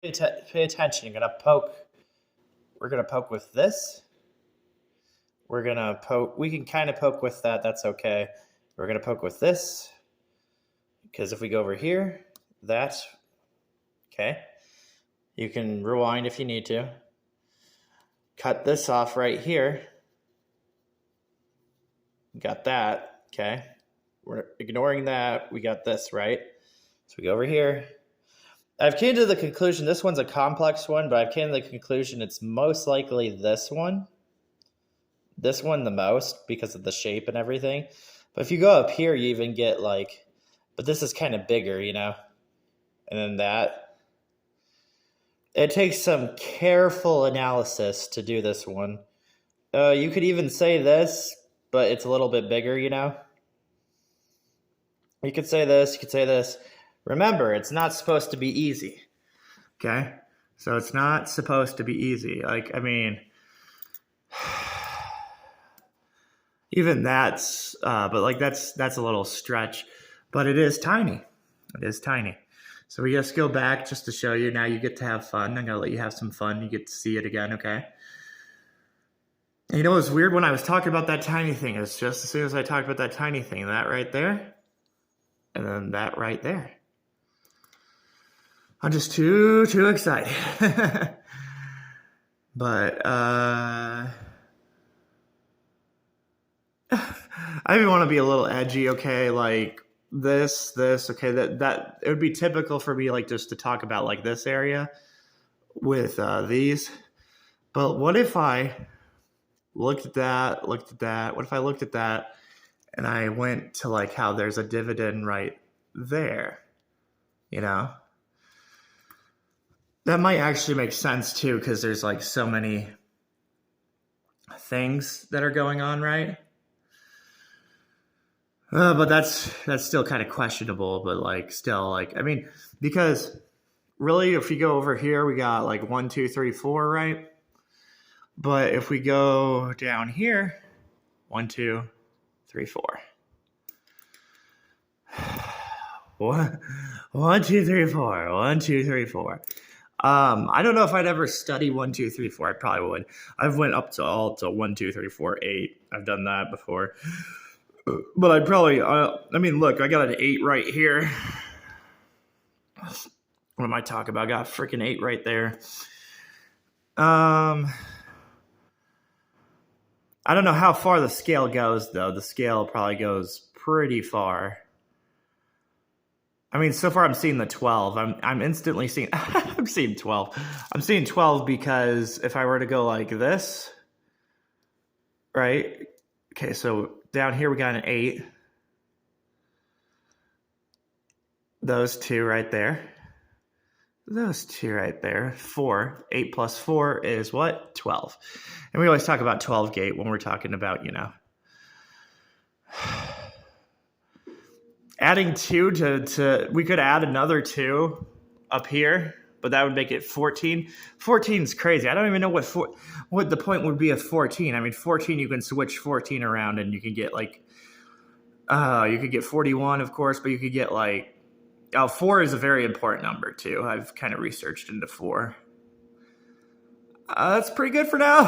pay attention. You're gonna poke. We're gonna poke with this. We're gonna poke. We can kind of poke with that. That's okay. We're gonna poke with this because if we go over here, that. Okay. You can rewind if you need to. Cut this off right here. Got that. Okay. We're ignoring that. We got this, right? So we go over here. I've came to the conclusion, this one's a complex one, but I've came to the conclusion it's most likely this one. This one the most because of the shape and everything. But if you go up here, you even get like, but this is kind of bigger, you know? And then that. It takes some careful analysis to do this one. You could even say this, but it's a little bit bigger, you know? You could say this, you could say this. Remember, it's not supposed to be easy, okay? So it's not supposed to be easy. Like, I mean, even that's, but like that's a little stretch, but it is tiny. It is tiny. So we just go back just to show you. Now you get to have fun. I'm gonna let you have some fun. You get to see it again, okay? And you know what's weird when I was talking about that tiny thing? It's just as soon as I talked about that tiny thing, that right there, and then that right there. I'm just too excited. But I even want to be a little edgy, okay? Like this, okay? That it would be typical for me, like just to talk about like this area with these. But what if I looked at that? What if I looked at that and I went to like how there's a dividend right there? You know? That might actually make sense too, because there's like so many things that are going on, right? But that's still kind of questionable, but like still like, I mean, because really if you go over here, we got like 1, 2, 3, 4, right? But if we go down here, 1, 2, 3, 4. 1, 2, 3, 4. 1, 2, 3, 4. I don't know if I'd ever study 1, 2, 3, 4. I probably would. I've went up to all to 1, 2, 3, 4, 8. I've done that before. But I'd probably, I mean, look, I got an 8 right here. What am I talking about? I got a freaking 8 right there. I don't know how far the scale goes, though. The scale probably goes pretty far. I mean, so far I'm seeing the 12. I'm instantly seeing, I'm seeing 12. I'm seeing 12 because if I were to go like this, right? Okay, so down here we got an 8. Those two right there. Those two right there. 4. 8 plus 4 is what? 12. And we always talk about 12 gate when we're talking about, you know, adding 2 to we could add another 2 up here, but that would make it 14. 14 is crazy. I don't even know what the point would be of 14. I mean, 14, you can switch 14 around and you can get like, you could get 41, of course, but you could get like, 4 is a very important number too. I've kind of researched into 4. That's pretty good for now.